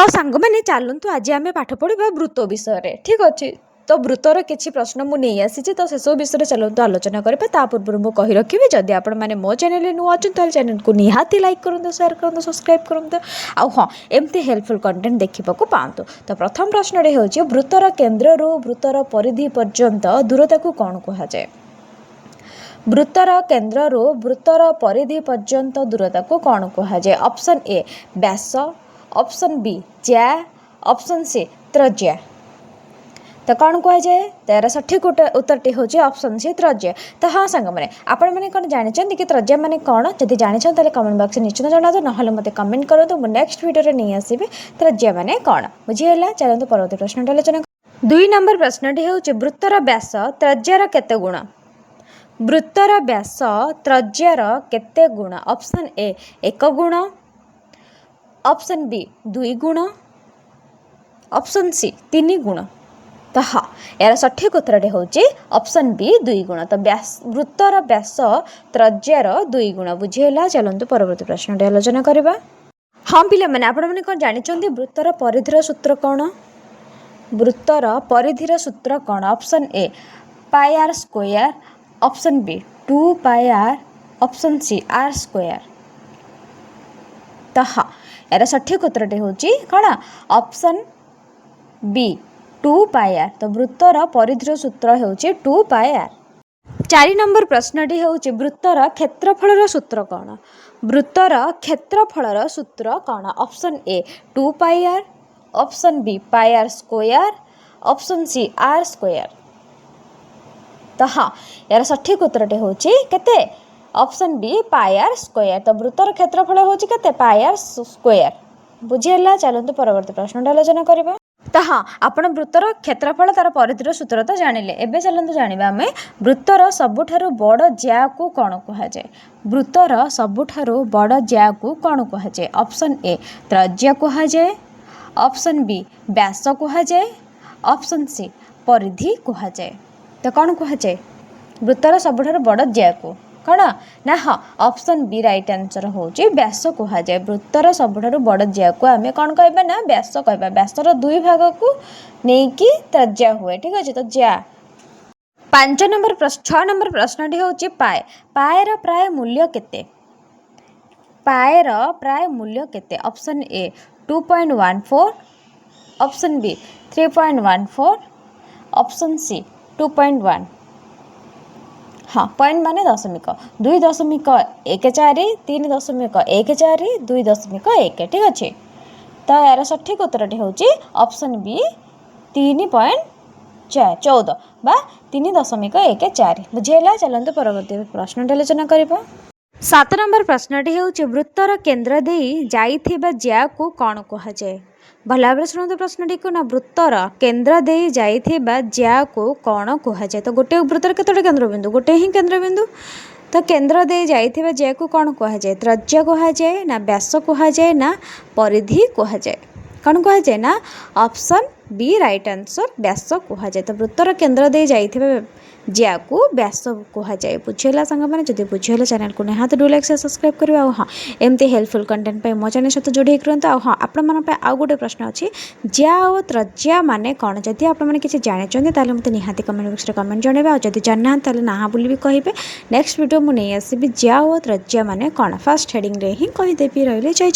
सांग मैंने चलतु आज आम पाठ पढ़ा वृत्त विषय ठीक अच्छे। तो वृत्तर किसी प्रश्न मुझे आसी तो सेसब विषय चलतु आलोचना करवा पूर्व मुझे कही रखी जदि आपण मैंने मो चैनल नुआ अच्छे चैनल को निहाती लाइक करूँ शेयर करूँ सब्सक्राइब करूँ आउ हाँ एमती हेल्पफुल कंटेंट देखा पातु। तो प्रथम प्रश्न हूँ वृत्तर केन्द्र वृत्तर परिधि पर्यंत दूरता को कौन कहुए। वृत्तर केन्द्र वृत्तर परिधि पर्यंत दूरता को कौन कहुए। ऑप्शन ए व्यास, ऑप्शन बी ज्या, ऑप्शन सी त्रिज्या। तो कौन कहुए तार सठिक उत्तरटी हूँ ऑप्शन सी त्रिज्या। तो हाँ सांग मैंने आपण मैंने कौन जानते कि त्रिज्या माने कौन जब जानते कमेंट बॉक्स में निश्चित जनातु ना मत कमेंट करूँ मुझे नेक्स्ट वीडियो नहीं आसबि त्रिज्या माने कौन बुझीगला। चलते परवर्ती प्रश्न आलोचना। 2 नंबर प्रश्नटी हूँ वृत्तर व्यास त्रिज्यार केते गुण। वृत्तर व्यास त्रिज्यार केते गुण। ऑप्शन ए 1 गुण, ऑप्शन बी 2 गुण, ऑप्शन सी 3 गुण। तो हाँ यार सठिक उत्तर हूँ ऑप्शन बी 2 गुण। तो वृत्तर व्यास त्रिज्यार 2 गुण बुझीगला। चलतु परवर्ती प्रश्न आलोचना करवा। हाँ पिला माने आपण मैंने कौन जानते वृत्तर परिधिर सूत्र कौन। वृत्तर परिधिर सूत्र कौन। Option A pi r square, option B 2 pi r, option C r square. तो हाँ यार सठिक उत्तर हूँ कौन ऑप्शन बी 2 पाई आर। तो वृत्तर परिधिर सूत्र हूँ 2 पाई आर। 4 नंबर प्रश्नटी हूँ वृत्तर क्षेत्रफल सूत्र कौन। वृत्तर क्षेत्रफल सूत्र कौन। Option A 2 pi r, option B pi r square, option C r square. तो हाँ यार सठिक उत्तर हूँ केते option B pi r square. तो वृत्तर क्षेत्रफल हूँ केते पाई आर स्क्वायर बुझीगला। चलतु परवर्ती प्रश्न आलोचना करवा। तो हाँ आपण वृत्तर क्षेत्रफल तार परिधिर सूत्र तो जानिले। एबे चलतु जानिबा आमे वृत्तर सबुठारु बड़ ज्या को कौन कहुए। वृत्तर सबुठारु बड़ ज्या को कौन कहुए। ऑप्शन ए त्रिज्या कहुए, ऑप्शन बी व्यास कहुए, ऑप्शन सी परिधि कहुए। तो कौन कहुए वृत्तर सबुठारु बड़ ज्या को कौन ना। हाँ ऑप्शन बी राइट आंसर हूँ व्यास कहुए। वृत्तर सबुठारु बड़ ज्या को आम कौन कहबा ना व्यास कहबा। व्यासर 2 भाग को नेकी त्रिज्या हुए ठीक अच्छे। तो ज्या 6 नंबर प्रश्नटी हूँ पाए। पाएर प्राय मूल्य केते। पाएर प्राय मूल्य केते। Option A 2.14, option B 3.14, option C 2.1। हाँ पॉइंट माने दशमिक 2.14, 3.14, 2.1 ठीक अच्छे। तो यार सठिक उत्तर हूँ ऑप्शन बी 3.14 बा 3.14 बुझीगला। चलते परवर्ती प्रश्न आलोचना करवा। 7 नंबर प्रश्नटी हूँ वृत्तर केन्द्र दे जाइथिबा ज्या को कौन कहुए। भल भाव शुणु प्रश्नटी को ना वृत्तर केन्द्र दे जाइथिबा ज्या को कौन कहुए। तो गोटे वृत्तर केतोटी केन्द्रबिंदु गोटे ही केन्द्रबिंदु। तो केन्द्र दे जाइथिबा ज्या को कौन कहुए। त्रिज्या कहुए ना व्यास कहुए ना परिधि कहुए। कौन कहुए ना ऑप्शन बी राइट आंसर व्यास कहुए। तो वृत्तर केन्द्र दे जाइथिबा ज्या को व्यास कहुए बुझीगला। सांग मैंने जब बुझीगला चैनल को निहाती डू लाइक सब्सक्राइब करेंगे। हाँ एमती हेल्पफुल कंटेंट पे मो चैनल सहित जोड़ी रखते। हाँ आपण आउ गोटे प्रश्न अच्छी ज्या और त्रिज्या माने कौन। जदि आपने किसी जानते मत निहाती कमेंट बॉक्स में कमेंट जनइबे। और जदि जानना ना बोली भी कहे नेक्स्ट वीडियो मुझे नहीं आसबि ज्या और त्रिज्या माने कौन। फर्स्ट हेडिंग रे ही कहीदेवी। रही जय।